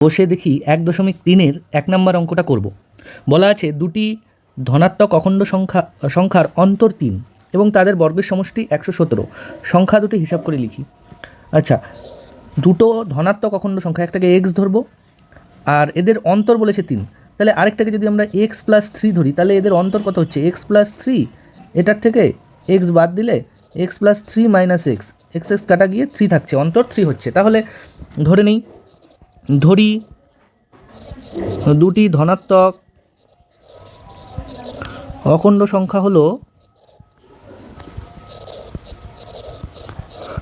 বসে দেখি 1.3-এর 1 নম্বর অঙ্কটা করব। বলা আছে দুটি ধনাত্মক অখণ্ড সংখ্যার অন্তর 3 এবং তাদের বর্গের সমষ্টি 117। সংখ্যা দুটি হিসাব করে লিখি। আচ্ছা, দুটো ধনাত্মক অখণ্ড সংখ্যা, একটাকে এক্স ধরবো আর এদের অন্তর বলেছে 3, তাহলে আরেকটাকে যদি আমরা x+3 ধরি তাহলে এদের অন্তর কত হচ্ছে x+3, এটার থেকে x বাদ দিলে x+3 - x, x কাটা গিয়ে 3 থাকছে, অন্তর 3 হচ্ছে। তাহলে ধরি দুটি ধনাত্মক অখণ্ড সংখ্যা হলো,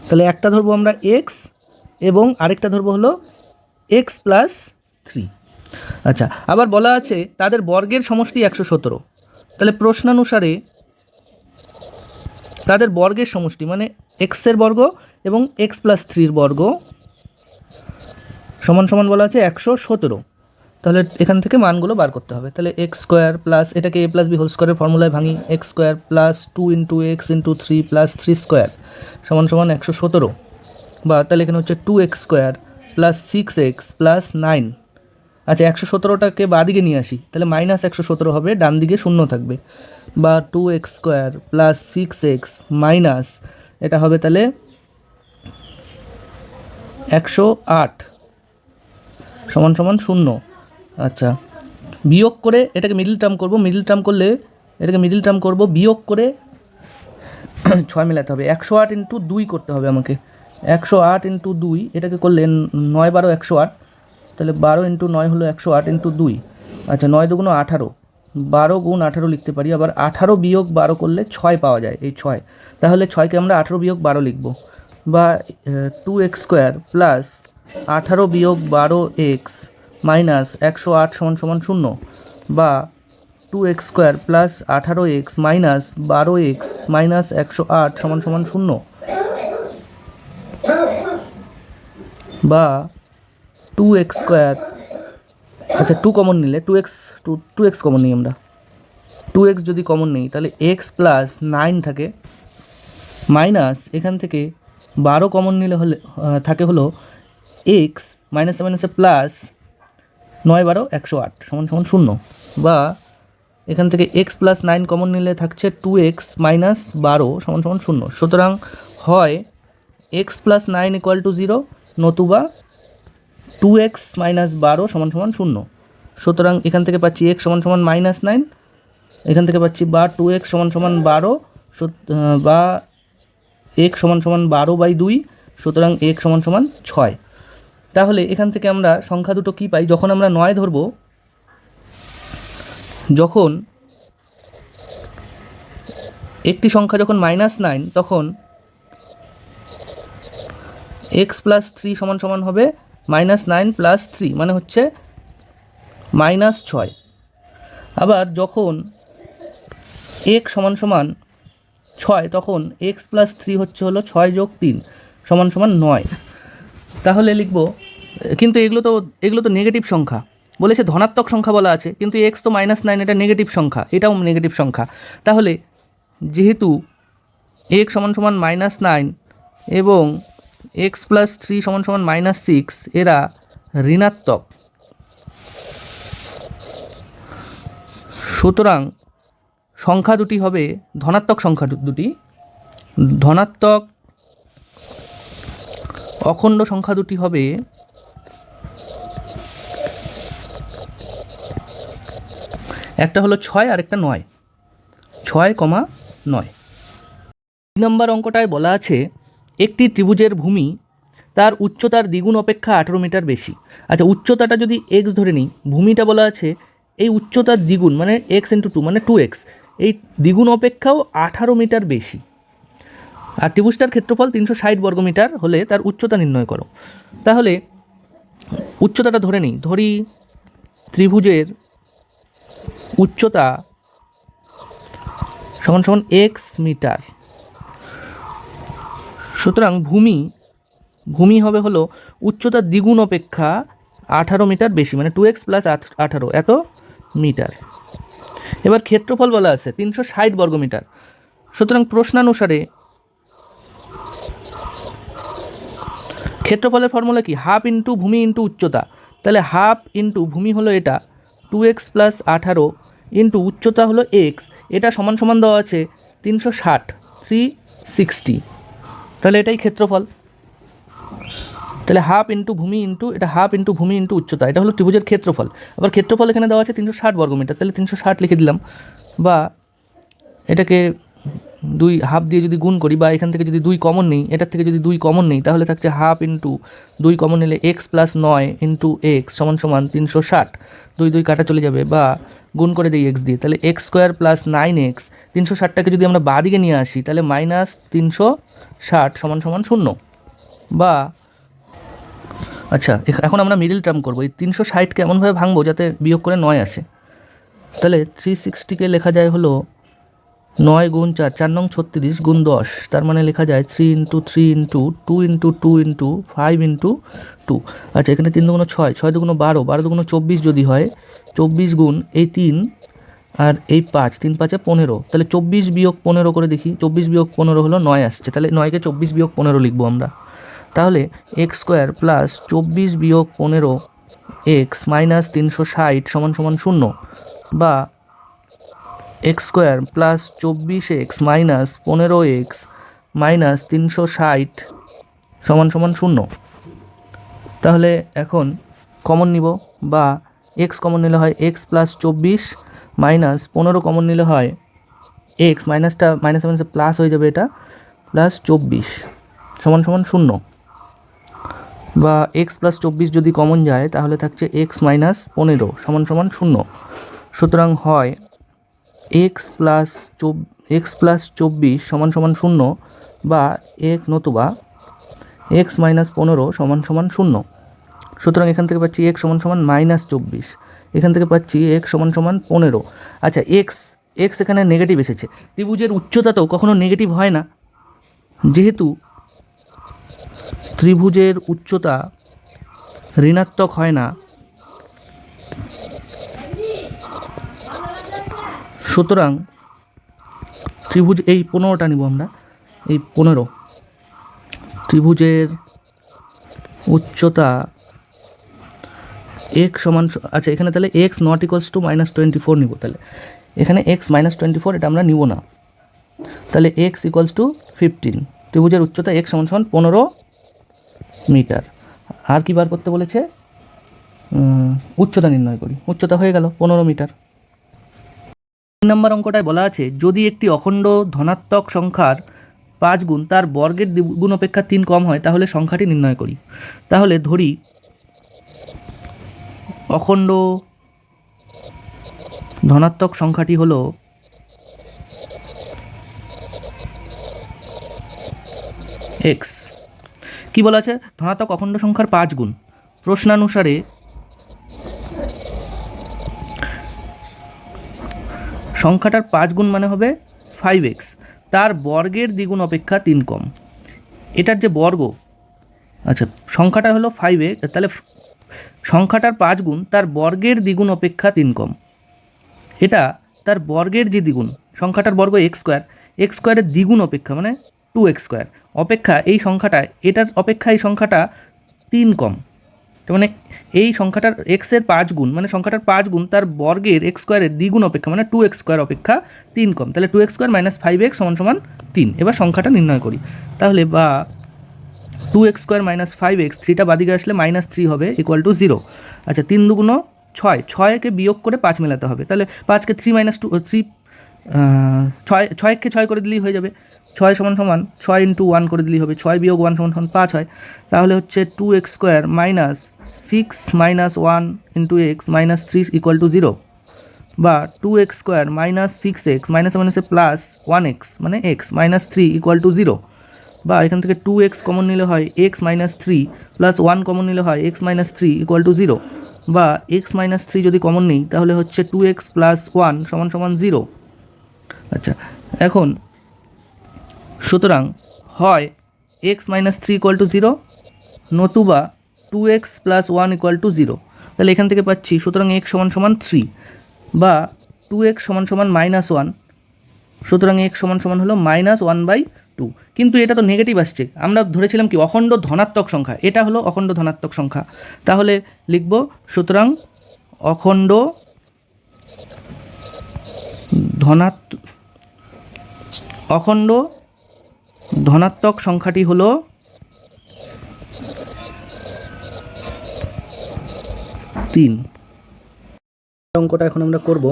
তাহলে একটা ধরবো আমরা x এবং আরেকটা ধরবো হলো x+3। আচ্ছা, আবার বলা আছে তাদের বর্গের সমষ্টি 117। তাহলে প্রশ্নানুসারে তাদের বর্গের সমষ্টি মানে এক্সের বর্গ এবং x+3 বর্গ সমান সমান বলা আছে 117। তাহলে এখান থেকে মানগুলো বার করতে হবে। তাহলে x² প্লাস, এটাকে a+b² ফর্মুলায় ভাঙি, x² প্লাস 2 × x × 3 প্লাস 3² সমান সমান 117। বা তাহলে এখানে হচ্ছে 2x² প্লাস 6x প্লাস 9। আচ্ছা, 117টাকে বাদিকে নিয়ে আসি, তাহলে -117 হবে, ডান দিকে শূন্য থাকবে। বা 2x² প্লাস 6x মাইনাস, এটা হবে তাহলে 108 সমান সমান 0। আচ্ছা, বিয়োগ করে এটাকে মিডল টার্ম করব, বিয়োগ করে 6 মেলাতে হবে। 108 × 2 করতে হবে আমাকে, 108 × 2, এটাকে করলে 9 12 108, তাহলে 12 × 9 হলো 108 × 2। আচ্ছা, 9 2 18, 12 × 18 লিখতে পারি। আবার 18 বিয়োগ 12 করলে 6 পাওয়া যায়, এই 6। তাহলে 6কে আমরা 18 বিয়োগ 12 লিখব। বা 2x² প্লাস 18 বিয়োগ 12x মাইনাস 108 সমান সমান 0। বা 2x² plus 18x minus 12x minus 108 সমান সমান 0। বা 2x², আচ্ছা 2 কমন নিলে 2x কমন নিই আমরা, 2x যদি কমন নেই তাহলে x প্লাস 9 থাকে, মাইনাস এখান থেকে 12 কমন নিলে থাকে হলো x মাইনাসে মাইনাসে প্লাস 9 12 108 সমান সমান 0। বা এখান থেকে x প্লাস 9 কমন নিলে থাকছে 2x মাইনাস 12 সমান সমান 0। সুতরাং হয় x প্লাস 9 = 0, নতুবা 2x মাইনাস 12 সমান সমান 0। সুতরাং এখান থেকে পাচ্ছি x সমান সমান -9, এখান থেকে পাচ্ছি বা 2x সমান সমান 12, বা x সমান সমান 12/2, সুতরাং x সমান সমান 6। তাহলে এখান থেকে আমরা সংখ্যা দুটো কী পাই? যখন আমরা 9 ধরব, যখন একটি সংখ্যা যখন -9, তখন x+3 সমান সমান হবে -9 + 3, মানে হচ্ছে -6। আবার যখন x সমান সমান 6, তখন x+3 হলো 6 + 3 সমান সমান 9। তাহলে লিখব, কিন্তু এগুলো তো নেগেটিভ সংখ্যা, বলেছে ধনাত্মক সংখ্যা বলা আছে, কিন্তু x তো -9, এটা নেগেটিভ সংখ্যা, এটাও নেগেটিভ সংখ্যা। তাহলে যেহেতু x সমান সমান -9 এবং x+3 সমান সমান -6, এরা ঋণাত্মক, সুতরাং সংখ্যা দুটি হবে ধনাত্মক সংখ্যা দুটি, ধনাত্মক অখণ্ড সংখ্যা দুটি হবে একটা হলো 6 আর একটা 9, 6,9। 2 নম্বর অঙ্কটায় বলা আছে একটি ত্রিভুজের ভূমি তার উচ্চতার দ্বিগুণ অপেক্ষা 18 মিটার বেশি। আচ্ছা, উচ্চতাটা যদি x ধরে নিই, ভূমিটা বলা আছে এই উচ্চতার দ্বিগুণ মানে x × 2 মানে 2x, এই দ্বিগুণ অপেক্ষাও 18 মিটার বেশি। আর ত্রিভুজটার ক্ষেত্রফল 360 বর্গমিটার হলে তার উচ্চতা নির্ণয় করো। তাহলে উচ্চতাটা ধরি ত্রিভুজের উচ্চতা সমান সমান x মিটার। সুতরাং ভূমি হবে হলো উচ্চতার দ্বিগুণ অপেক্ষা 18 মিটার বেশি, মানে 2x + 18 এত মিটার। এবার ক্ষেত্রফল বলা আছে 360 বর্গমিটার। সুতরাং প্রশ্নানুসারে ক্ষেত্রফলের ফর্মুলা কি? হাফ ইন্টু ভূমি ইন্টু উচ্চতা। তাহলে হাফ ইন্টু ভূমি হলো এটা 2x প্লাস 18 ইন্টু উচ্চতা হলো x, এটা সমান সমান দেওয়া আছে 360 360, তাহলে এটাই ক্ষেত্রফল। তাহলে হাফ ইন্টু ভূমি ইন্টু এটা হাফ ইন্টু ভূমি ইন্টু উচ্চতা, এটা হলো ত্রিভুজের ক্ষেত্রফল। আবার ক্ষেত্রফল এখানে দেওয়া আছে 360 বর্গমিটার, তাহলে 360 লিখে দিলাম। বা এটাকে দুই হাফ দিয়ে যদি গুণ করি বা এখান থেকে যদি 2 কমন নেই, এটার থেকে যদি 2 কমন নেই, তাহলে থাকছে হাফ ইন্টু 2 কমন নিলে এক্স প্লাস 9 ইন্টু এক্স সমান সমান 360, 2 2 কাটা চলে যাবে, বা গুণ করে দিই এক্স দিয়ে, তাহলে এক্স স্কোয়ার প্লাস 9x, 360টাকে যদি আমরা বাঁ দিকে নিয়ে আসি তাহলে মাইনাস 360 সমান সমান 0। বা আচ্ছা, এখন আমরা মিডল টার্ম করবো। এই 360কে এমনভাবে ভাঙবো যাতে বিয়োগ করে 9 আসে। তাহলে 360কে লেখা যায় হলো 9 গুণ 4, 4 নং 36 গুণ 10, তার মানে লেখা যায় 3 into 3 into 2 into 2 into 5 into 2। আচ্ছা, এখানে 3 দুগুণ 6, 6 দুগুণ 12, 12 দুগুণ 24 যদি হয়, 24 গুণ এই 3 আর এই 5, 3 5 15, তাহলে 24 বিয়োগ 15 করে দেখি, 24 বিয়োগ 15 হলো 9 আসছে, তাহলে 9কে 24 বিয়োগ 15 লিখবো আমরা। তাহলে এক্স স্কোয়ার প্লাস 24 বিয়োগ 15 এক্স মাইনাস 360 সমান সমান 0। বা x square plus 24x minus 15x minus 360 সমান সমান 0। তাহলে এখন কমন নিব, বা এক্স কমন নিলে হয় এক্স প্লাস 24 মাইনাস 15 কমন নিলে হয় এক্স, মাইনাসটা মাইনাস মাইনাসে প্লাস হয়ে যাবে, এটা প্লাস 24 সমান সমান 0। বা এক্স প্লাস 24 যদি কমন যায় তাহলে থাকছে এক্স মাইনাস 15 সমান সমান 0। সুতরাং হয় এক্স প্লাস 24 সমান সমান 0, বা নতুবা এক্স মাইনাস 15 সমান সমান 0। সুতরাং এখান থেকে পাচ্ছি এক্স সমান সমান মাইনাস 24, এখান থেকে পাচ্ছি এক্স সমান সমান 15। আচ্ছা, এক্স এখানে নেগেটিভ এসেছে। ত্রিভুজের উচ্চতা তো কখনো নেগেটিভ হয় না, যেহেতু ত্রিভুজের উচ্চতা ঋণাত্মক হয় না, সুতরাং ত্রিভুজ এই 15টা নিব আমরা, এই 15 ত্রিভুজের উচ্চতা এক্স সমান, আচ্ছা এখানে তাহলে x not equals to minus 24 নিব, তাহলে এখানে এক্স মাইনাস 24 এটা আমরা নিব না, তাহলে এক্স ইকুয়ালস টু 15। ত্রিভুজের উচ্চতা এক্স সমান সমান 15 মিটার। আর কি বার করতে বলেছে? উচ্চতা নির্ণয় করি। উচ্চতা হয়ে গেল 15 মিটার। 3 নম্বর অঙ্কটায় বলা আছে যদি একটি অখণ্ড ধনাত্মক সংখ্যার 5 গুণ তার বর্গের দ্বিগুণ অপেক্ষা 3 কম হয় তাহলে সংখ্যাটি নির্ণয় করি। তাহলে ধরি অখণ্ড ধনাত্মক সংখ্যাটি হলো এক্স। কি বলা আছে? ধনাত্মক অখণ্ড সংখ্যার 5 গুণ। প্রশ্নানুসারে সংখ্যাটার 5 গুণ মানে হবে 5x, তার বর্গের দ্বিগুণ অপেক্ষা 3 কম। এটার যে বর্গ, আচ্ছা সংখ্যাটা হলো 5x, তাহলে সংখ্যাটার 5 গুণ তার বর্গের দ্বিগুণ অপেক্ষা 3 কম। এটা তার বর্গের যে দ্বিগুণ, সংখ্যাটার বর্গ এক্স স্কোয়ারের দ্বিগুণ অপেক্ষা মানে 2x স্কোয়ার অপেক্ষা এই সংখ্যাটা, এটার অপেক্ষা এই সংখ্যাটা 3 কম। তার মানে এই সংখ্যাটার এক্সের 5 গুণ মানে সংখ্যাটার 5 গুণ তার বর্গের এক্স স্কোয়ারের দ্বিগুণ অপেক্ষা মানে 2x স্কোয়ার অপেক্ষা 3 কম। তাহলে 2x স্কোয়ার মাইনাস 5x সমান সমান 3। এবার সংখ্যাটা নির্ণয় করি। তাহলে বা 2x স্কোয়ার মাইনাস 5x, 3টা বাদিকে আসলে মাইনাস 3 হবে ইকুয়াল টু 0। আচ্ছা 3 দুগুণ 6, 6কে বিয়োগ করে 5 মেলাতে হবে, তাহলে 5কে 3 মাইনাস 2 3 6কে 6 করে দিলেই হয়ে যাবে। 6 সমান সমান 6 ইন্টু 1 করে দিলেই হবে, 6 বিয়োগ 1 সমান সমান 5 হয়। তাহলে হচ্ছে 2x square minus 6 minus 1 into x minus 3 equal to 0। বা 2x square minus 6x minus মাইনাসে প্লাস 1x মানে এক্স মাইনাস 3 ইকুয়াল টু 0। বা এখান থেকে 2x কমন নিলে হয় এক্স মাইনাস 3 প্লাস 1 কমন নিলে হয় এক্স মাইনাস 3 ইকুয়াল টু 0। বা এক্স মাইনাস 3 যদি কমন নেই তাহলে হচ্ছে 2x প্লাস 1 সমান সমান 0। আচ্ছা এখন সুতরাং হয় এক্স মাইনাস 3 ইকুয়াল টু 0, নতুবা 2x প্লাস 1 ইকুয়াল টু 0। তাহলে এখান থেকে পাচ্ছি সুতরাং x সমান সমান 3, বা 2x সমান সমান মাইনাস 1, সুতরাং x সমান সমান হলো মাইনাস 1/3। 2, কিন্তু এটা তো নেগেটিভ আসছে। আমরা ধরেছিলাম কি অখণ্ড ধনাত্মক সংখ্যা, এটা হলো অখণ্ড ধনাত্মক সংখ্যা। তাহলে লিখব সুতরাং অখণ্ড ধনাত্মক সংখ্যাটি হলো 3। অঙ্কটা এখন আমরা করব।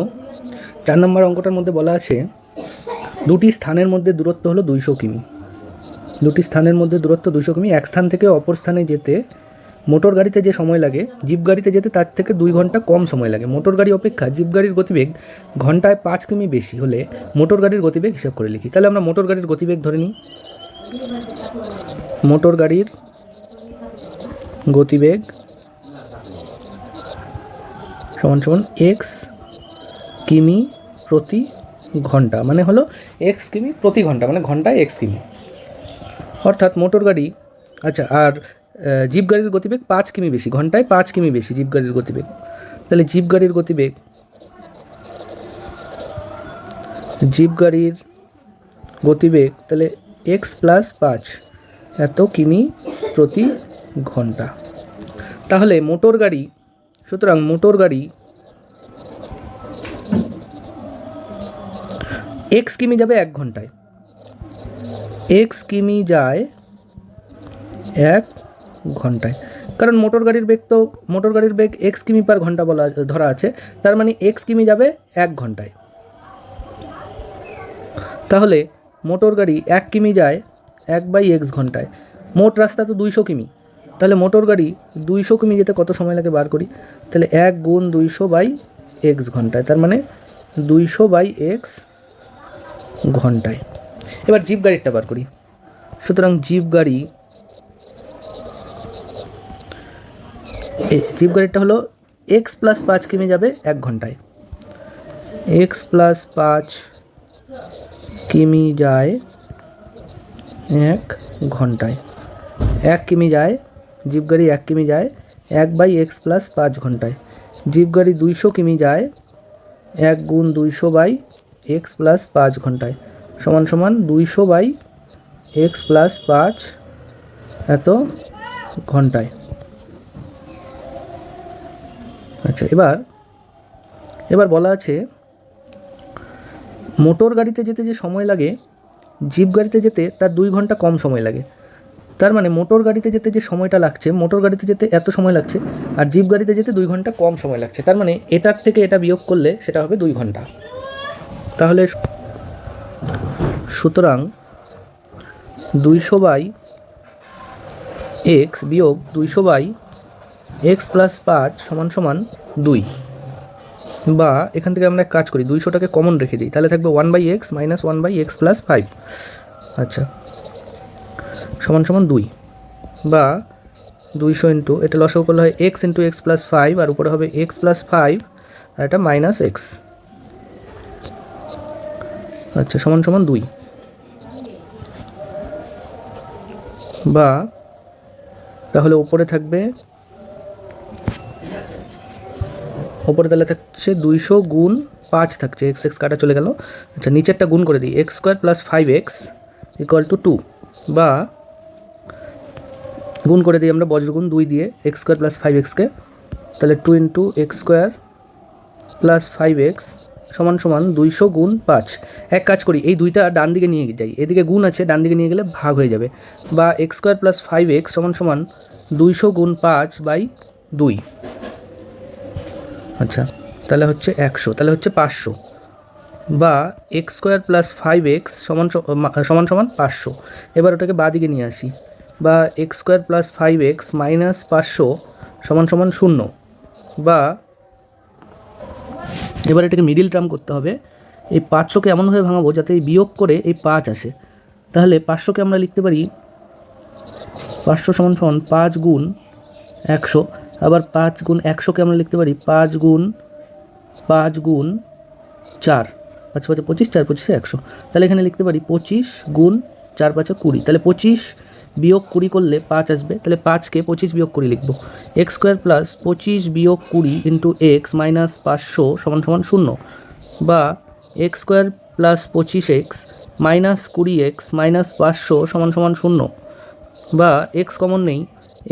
4 নম্বর অঙ্কটার মধ্যে বলা আছে দুটি স্থানের মধ্যে দূরত্ব হলো 200 কিমি। দুটি স্থানের মধ্যে দূরত্ব 200 কিমি। এক স্থান থেকে অপর স্থানে যেতে মোটর গাড়িতে যে সময় লাগে জিপ গাড়িতে যেতে তার থেকে 2 ঘন্টা কম সময় লাগে। মোটর গাড়ি অপেক্ষা জিপ গাড়ির গতিবেগ ঘন্টায় 5 কিমি বেশি হলে মোটর গাড়ির গতিবেগ হিসাব করে লিখি। তাহলে আমরা মোটর গাড়ির গতিবেগ ধরে নিই। মোটর গাড়ির গতিবেগ সমান সমান এক্স কিমি প্রতি ঘন্টা, মানে হলো এক্স কিমি প্রতি ঘন্টা, মানে ঘন্টায় এক্স কিমি। অর্থাৎ মোটর গাড়ি, আচ্ছা, আর জিপ গাড়ির গতিবেগ 5 কিমি বেশি, ঘন্টায় 5 কিমি বেশি জিপ গাড়ির গতিবেগ। তাহলে জিপ গাড়ির গতিবেগ তাহলে এক্স প্লাস 5 এত কিমি প্রতি ঘন্টা। তাহলে মোটর গাড়ি, সুতরাং মোটর গাড়ি এক্স কিমি যাবে 1 ঘন্টায়, এক্স কিমি যায় 1 ঘন্টায়। কারণ মোটর গাড়ির বেগ এক্স কিমি পার ঘন্টা ধরা আছে, তার মানে এক্স কিমি যাবে 1 ঘন্টায়। তাহলে মোটর গাড়ি 1 কিমি যায় 1/x ঘন্টায়। মোট রাস্তা তো 200 কিমি, তাহলে মোটর গাড়ি 200 কিমি যেতে কত সময় লাগে বার করি। তাহলে 1 গুণ 200/x ঘন্টায়, তার মানে 200/x ঘন্টায়। এবার জিপ গাড়িটা বার করি। সুতরাং জিপ গাড়িটা হলো এক্স প্লাস 5 কিমি যাবে 1 ঘন্টায়, এক্স প্লাস 5 কিমি যায় 1 ঘন্টায়। 1 কিমি যায়, জিপ গাড়ি 1 কিমি যায় 1/x প্লাস 5 ঘন্টায়। জিপ গাড়ি 200 কিমি যায় 1 গুণ 200/x প্লাস 5 ঘন্টায় সমান সমান 200/x প্লাস 5 এত ঘন্টায়। আচ্ছা, এবার বলা আছে মোটর গাড়িতে যেতে যে সময় লাগে জিপ গাড়িতে যেতে তার 2 ঘন্টা কম সময় লাগে। তার মানে মোটর গাড়িতে যেতে যে সময়টা লাগছে, মোটর গাড়িতে যেতে এত সময় লাগছে, আর জিপ গাড়িতে যেতে 2 ঘন্টা কম সময় লাগছে। তার মানে এটার থেকে এটা বিয়োগ করলে সেটা হবে 2 ঘন্টা। তাহলে সুতরাং 200/x বিয়োগ 200/x প্লাস 5 সমান সমান 2। বা এখান থেকে আমরা এক কাজ করি, 200টাকে কমন রেখে দিই, তাহলে থাকবে 1/x মাইনাস 1/x প্লাস 5। আচ্ছা, সমান সমান 2 বা 200 ইন্টু এটা লসাগু করলে হয় x ইন্টু এক্স প্লাস 5, আর উপরে হবে x প্লাস 5 আর এটা মাইনাস এক্স। আচ্ছা, সমান সমান 2 বা তাহলে উপরে তাহলে থাকছে 200 গুণ 5 থাকছে, এক্স কাটা চলে গেল। আচ্ছা, নিচেরটা গুণ করে দিই, x square plus 5x equal to 2, বা গুণ করে দিই আমরা বজ্রগুণ 2 দিয়ে এক্স স্কোয়ার প্লাস 5xকে, তাহলে 2 into x square plus 5x সমান সমান 200 গুণ 5। এক কাজ করি, এই 2টা ডান দিকে নিয়ে যাই, এদিকে গুণ আছে, ডান দিকে নিয়ে গেলে ভাগ হয়ে যাবে, বা এক্স স্কোয়ার প্লাস 5x সমান সমান 200 গুণ 5/2। আচ্ছা, তাহলে হচ্ছে 100, তাহলে হচ্ছে 500, বা এক্স স্কোয়ার প্লাস 5x সমান সমান 500। এবার ওটাকে বাঁ দিকে নিয়ে আসি, বা x square plus 5x minus 500 সমান সমান 0, বা এবার এটাকে মিডিল টার্ম করতে হবে। এই 500কে এমনভাবে ভাঙাবো যাতে এই বিয়োগ করে এই 5 আসে। তাহলে 500কে আমরা লিখতে পারি 500 সমান সমান 5 গুণ 100, আবার 5 গুণ 100কে আমরা লিখতে পারি 5 গুণ 4, 5 5 25, 4 25 100। তাহলে এখানে লিখতে পারি 25 গুণ 4 5 20, তাহলে 25 বিয়োগ 20 করলে 5 আসবে, তাহলে 5কে 25 বিয়োগ 20 লিখব। এক্স স্কোয়ার প্লাস 25 বিয়োগ 20 ইন্টু এক্স মাইনাস 500 সমান সমান 0, বা x square plus 25x minus 20x minus 500 সমান সমান 0, বা এক্স কমন নেই,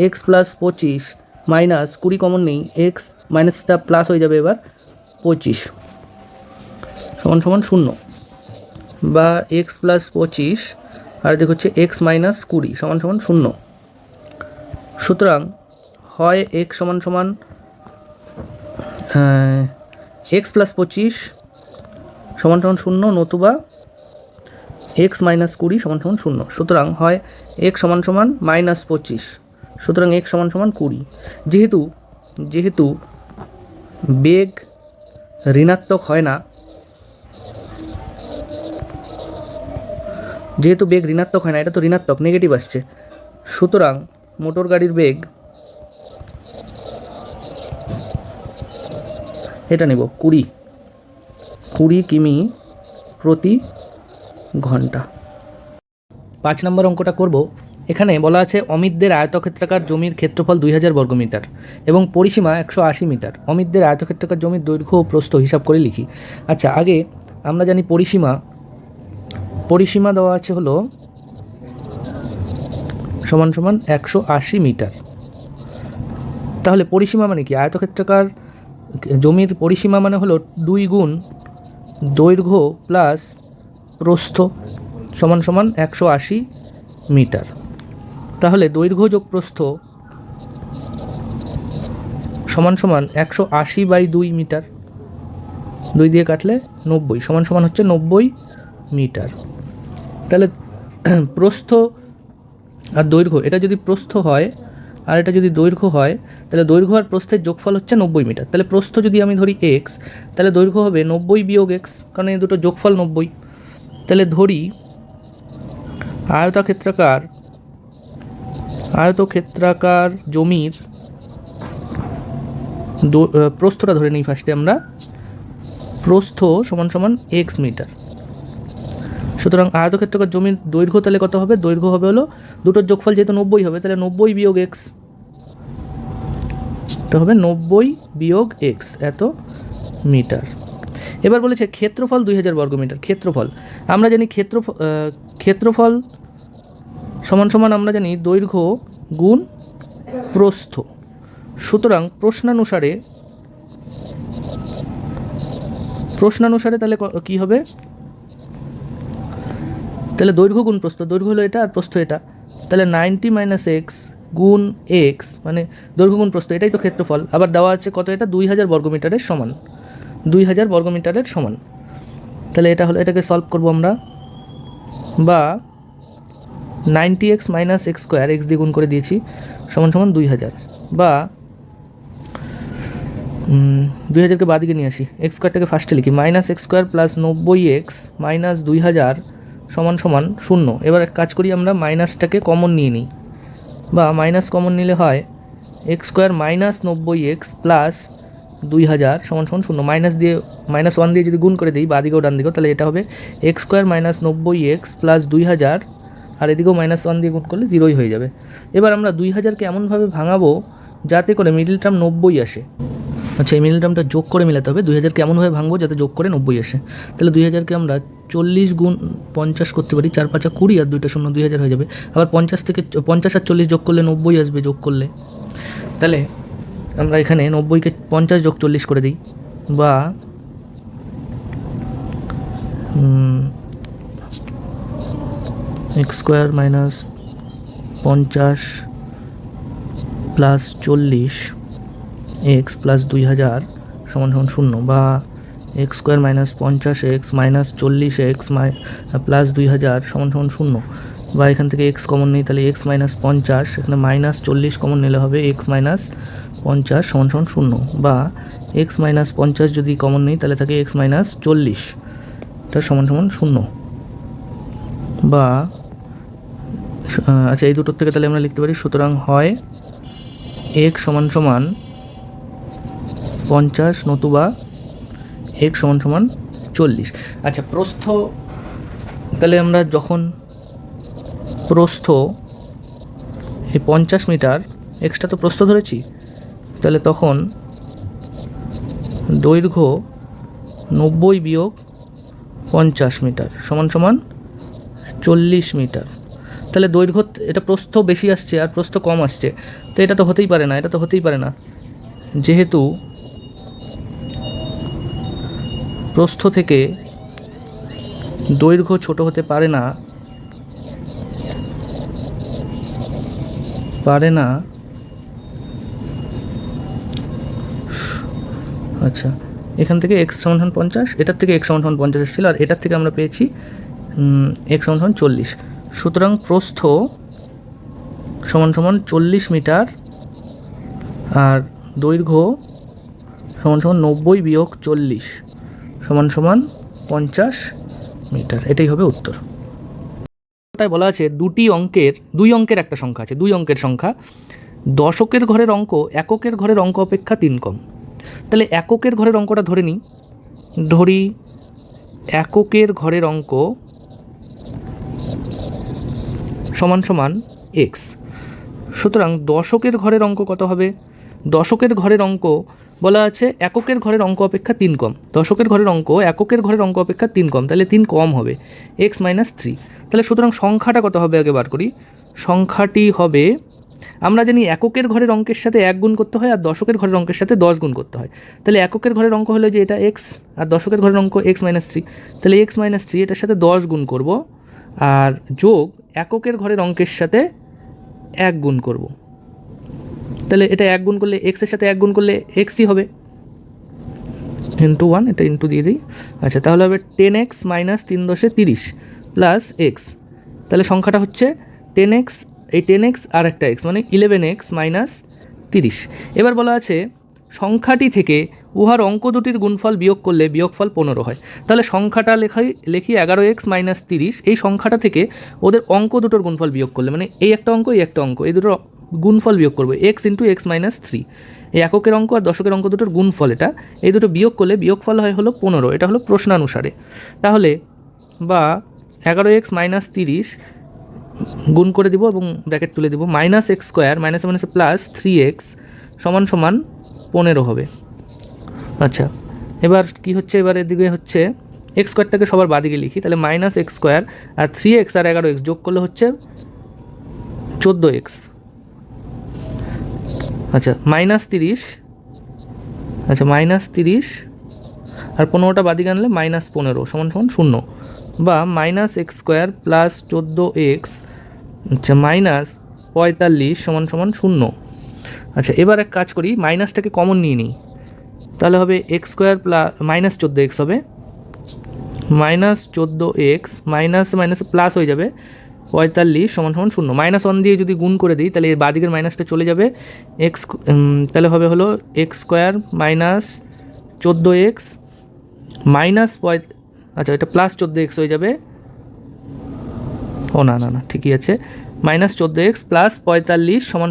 এক্স প্লাস 25 মাইনাস 20 কমন নেই, এক্স মাইনাসটা প্লাস হয়ে যাবে এবার 25 সমান সমান 0, বা এক্স প্লাস 25 আর দেখ হচ্ছে এক্স মাইনাস 20 সমান সমান 0। সুতরাং হয় এক্স সমান সমান এক্স প্লাস 25 সমান সমান 0, নতুবা এক্স মাইনাস 20 সমান সমান 0। সুতরাং হয় এক্স সমান সমান মাইনাস 25, সুতরাং এক্স সমান সমান 20। যেহেতু বেগ ঋণাত্মক হয় না, এটা তো ঋণাত্মক, নেগেটিভ আসছে, সুতরাং মোটর গাড়ির বেগ এটা নেব 20 কিমি প্রতি ঘন্টা। 5 নম্বর অঙ্কটা করব। এখানে বলা আছে অমিতদের আয়তক্ষেত্রাকার জমির ক্ষেত্রফল 2000 বর্গমিটার এবং পরিসীমা 180 মিটার। অমিতদের আয়তক্ষেত্রাকার জমির দৈর্ঘ্য ও প্রস্থ হিসাব করে লিখি। আচ্ছা, আগে আমরা জানি পরিসীমা দেওয়া আছে হলো সমান সমান 180 মিটার। তাহলে পরিসীমা মানে কি? আয়তক্ষেত্রাকার জমির পরিসীমা মানে হলো 2 গুণ দৈর্ঘ্য প্লাস প্রস্থ সমান সমান 180 মিটার। তাহলে দৈর্ঘ্য যোগ প্রস্থ সমান সমান 180/2 মিটার, 2 দিয়ে কাটলে 90 সমান সমান হচ্ছে 90 মিটার। তাহলে প্রস্থ আর দৈর্ঘ্য, এটা যদি প্রস্থ হয় আর এটা যদি দৈর্ঘ্য হয়, তাহলে দৈর্ঘ্য আর প্রস্থের যোগফল হচ্ছে 90 মিটার। তাহলে প্রস্থ যদি আমি ধরি এক্স, তাহলে দৈর্ঘ্য হবে 90 বিয়োগ এক্স, কারণ এই দুটো যোগফল 90। তাহলে ধরি আয়তক্ষেত্রাকার জমির প্রস্থটা ধরে নিই ফার্স্টে আমরা, প্রস্থ সমান সমান এক্স মিটার। সুতরাং আয়তক্ষেত্রাকার জমির দৈর্ঘ্য তাহলে কত হবে? দৈর্ঘ্য হবে হলো দুটোর যোগফল যেহেতু 90 হবে, তাহলে 90 বিয়োগ এক্স, এটা হবে 90 বিয়োগ এক্স, এত মিটার। এবার বলেছে ক্ষেত্রফল 2000 বর্গমিটার। ক্ষেত্রফল আমরা জানি, ক্ষেত্রফল সমান সমান আমরা জানি দৈর্ঘ্য গুণ প্রস্থ। সুতরাং প্রশ্নানুসারে তাহলে কি হবে? তাহলে দৈর্ঘ্য গুণ প্রস্থ, দৈর্ঘ্য হলো এটা আর প্রস্থ এটা, তাহলে 90 মাইনাস এক্স গুণ এক্স মানে দৈর্ঘ্য গুণ প্রস্থ, এটাই তো ক্ষেত্রফল। আবার দেওয়া আছে কত? এটা 2000 বর্গমিটারের সমান, 2000 বর্গমিটারের সমান। তাহলে এটা হলো, এটাকে সলভ করব আমরা, বা 90x minus x square, x দিয়ে গুণ করে দিয়েছি, সমান সমান 2000, বা 2000কে বাদিকে নিয়ে আসি, এক্স স্কোয়ারটাকে ফার্স্টে লিখি, minus x square plus 90x minus 2000 সমান সমান 0। এবার এক কাজ করি, আমরা মাইনাসটাকে কমন নিয়ে নিই, বা মাইনাস কমন নিলে হয় x square minus 90x plus 2000 সমান সমান 0। মাইনাস 1 দিয়ে যদি গুণ করে দিই বাদিকেও ডান দিকেও, তাহলে এটা হবে x square minus 90x plus 2000, আর এদিকেও মাইনাস 1 দিয়ে গুণ করলে 0 হয়ে যাবে। এবার আমরা 2000কে এমনভাবে ভাঙাবো যাতে করে মিডিল টার্ম 90 আসে। আচ্ছা, এই মিডিল টার্মটা যোগ করে মেলাতে হবে। 2000কে এমনভাবে ভাঙবো যাতে যোগ করে 90 আসে। তাহলে 2000কে আমরা 40 গুণ 50 করতে পারি, 4 5 20 আর 2টা 0, 2000 হয়ে যাবে। আবার 50 আর 40 যোগ করলে 90 আসবে যোগ করলে। তাহলে আমরা এখানে 90কে 50 যোগ 40 করে দিই, বা x square minus 50 plus 40 x plus 2000 সমান সমান 0, বা x square minus 50x minus 40x plus 2000 সমান সমান 0, বা এখান থেকে এক্স কমন নেই, তাহলে এক্স মাইনাস 50, এখানে মাইনাস 40 কমন নিলে হবে এক্স মাইনাস 50 সমান সমান 0, বা এক্স মাইনাস 50 যদি কমন নেই তাহলে থাকে এক্স মাইনাস 40, এটা সমান সমান 0, বা আচ্ছা এই দুটোর থেকে তাহলে আমরা লিখতে পারি, সুতরাং হয় এক্স সমান সমান 50 নতুবা এক্স সমান সমান 40। আচ্ছা, প্রস্থ, তাহলে আমরা যখন প্রস্থ এই 50 মিটার, এক্সটা তো প্রস্থ ধরেছি, তাহলে তখন দৈর্ঘ্য 90 বিয়োগ 50 মিটার সমান সমান 40 মিটার। তাহলে দৈর্ঘ্য, এটা প্রস্থ বেশি আসছে আর প্রস্থ কম আসছে, তো এটা তো হতেই পারে না, এটা তো হতেই পারে না। যেহেতু প্রস্থ থেকে দৈর্ঘ্য ছোট হতে পারে না, আচ্ছা, এখান থেকে x সমান 50, এটার থেকে x সমান 50 এসেছিল, আর এটার থেকে আমরা পেয়েছি x সমান 40। সুতরাং প্রস্থ সমান 40 মিটার আর দৈর্ঘ্য সমান 90 বিয়োগ 40 সমান 50 মিটার। এটাই হবে উত্তর। তাই বলা আছে দুই অঙ্কের একটা সংখ্যা আছে, 2 অঙ্কের সংখ্যা, দশকের ঘরের অঙ্ক এককের ঘরের অঙ্ক অপেক্ষা 3 কম। তাহলে এককের ঘরের অঙ্কটা ধরি এককের ঘরের অঙ্ক সমান x। সুতরাং দশকের ঘরের অঙ্ক কত হবে? দশকের ঘরের অঙ্ক বলা আছে এককের ঘরের অঙ্ক অপেক্ষা 3 কম। দশকের ঘরের অঙ্ক এককের ঘরের অঙ্ক অপেক্ষা 3 কম, তাহলে 3 কম হবে, x - 3। তাহলে সুতরাং সংখ্যাটা কত হবে আগে বার করি। সংখ্যাটি হবে, আমরা জানি এককের ঘরের অঙ্কের সাথে 1 গুণ করতে হয় আর দশকের ঘরের অঙ্কের সাথে 10 গুণ করতে হয়। তাহলে এককের ঘরের অঙ্ক হলো যে এটা x, আর দশকের ঘরের অঙ্ক x - 3। তাহলে x - 3 এটার সাথে 10 গুণ করব, আর যোগ এককের ঘরের অঙ্কের সাথে 1 গুণ করব। তাহলে এটা 1 গুণ করলে x এর সাথে 1 গুণ করলে xই হবে, ইন্টু 1, এটা ইন্টু দিয়ে দিই। আচ্ছা, তাহলে হবে 10x - 3 × 30 প্লাস x। তাহলে সংখ্যাটা হচ্ছে 10x, এই 10x আর একটা x মানে 11x - 30। এবার বলা আছে সংখ্যাটি থেকে উহার অঙ্ক দুটির গুণফল বিয়োগ করলে বিয়োগফল 15 হয়। তাহলে সংখ্যাটা লিখি 11x - 30, এই সংখ্যাটা থেকে ওদের অঙ্ক দুটোর গুণফল বিয়োগ করলে, মানে এই একটা অঙ্ক এই দুটোর গুণফল বিয়োগ করবে x × x - 3। এই এককের অঙ্ক আর দশকের অঙ্ক দুটোর গুণফল, এটা এই দুটো বিয়োগ করলে বিয়োগফল হলো 15। এটা হলো প্রশ্নানুসারে। তাহলে বা 11x - 30 গুণ করে দিব এবং ব্র্যাকেট তুলে দিব, -x² মাইনাসে প্লাস 3x সমান 15 হবে। আচ্ছা, এবার কি হচ্ছে, এবার এদিকে হচ্ছে x² সবার বাদিকে লিখি, তাহলে -x² আর 3x আর 11x যোগ করলে হচ্ছে 14x। আচ্ছা, -30, আচ্ছা -30 আর 15টা বাদিকে আনলে -15 সমান 0, বা -x² প্লাস 14x, আচ্ছা -45 সমান 0। আচ্ছা, এবার এক কাজ করি, মাইনাসটাকে কমন নিয়ে নিই, তাহলে হবে x² প্লাস -14x হবে, -14x মাইনাসে প্লাস হয়ে যাবে 45 সমান 0। -1 দিয়ে যদি গুণ করে দিই তাহলে এর বাদিকের মাইনাসটা চলে যাবে, তাহলে হলো x² - 14x মাইনাস আচ্ছা, এটা প্লাস 14x হয়ে যাবে, ও না, ঠিকই আছে, -14x প্লাস 45 সমান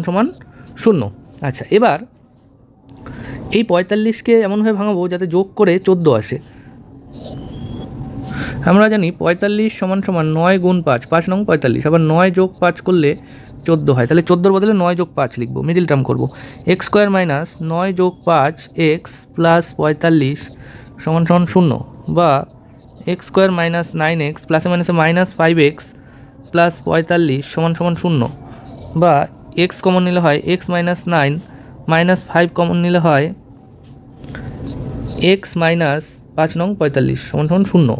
0। আচ্ছা, এবার এই 45কে এমনভাবে ভাঙাবো যাতে যোগ করে 14 আসে। আমরা জানি 45 সমান 9 গুণ 5, 5 নং 45, আবার 9 যোগ 5 করলে 14 হয়। তাহলে 14 বদলে 9 যোগ 5 লিখবো, মিডিল টার্ম করবো, x² - 9 যোগ 5x প্লাস 45 সমান 0, বা x² - 9x প্লাসে মাইনাসে -5x প্লাস 45 সমান 0, বা x কমন নিলে হয় x - 9 -5 কমন নিলে হয় x - 5 নং 45 সমান 0,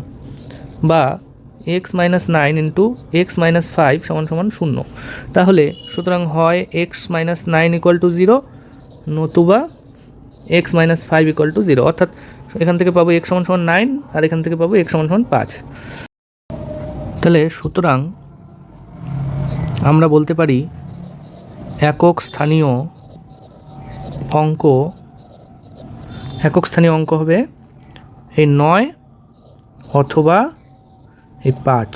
বা x - 9 ইন্টু x - 5 সমান 0। তাহলে সুতরাং হয় x - 9 = 0, নতুবা x - 5 = 0। অর্থাৎ এখান থেকে পাবো x সমান 9 আর এখান থেকে পাবো x সমান 5। তাহলে সুতরাং আমরা বলতে পারি একক স্থানীয় অঙ্ক হবে এই 9 অথবা এই 5।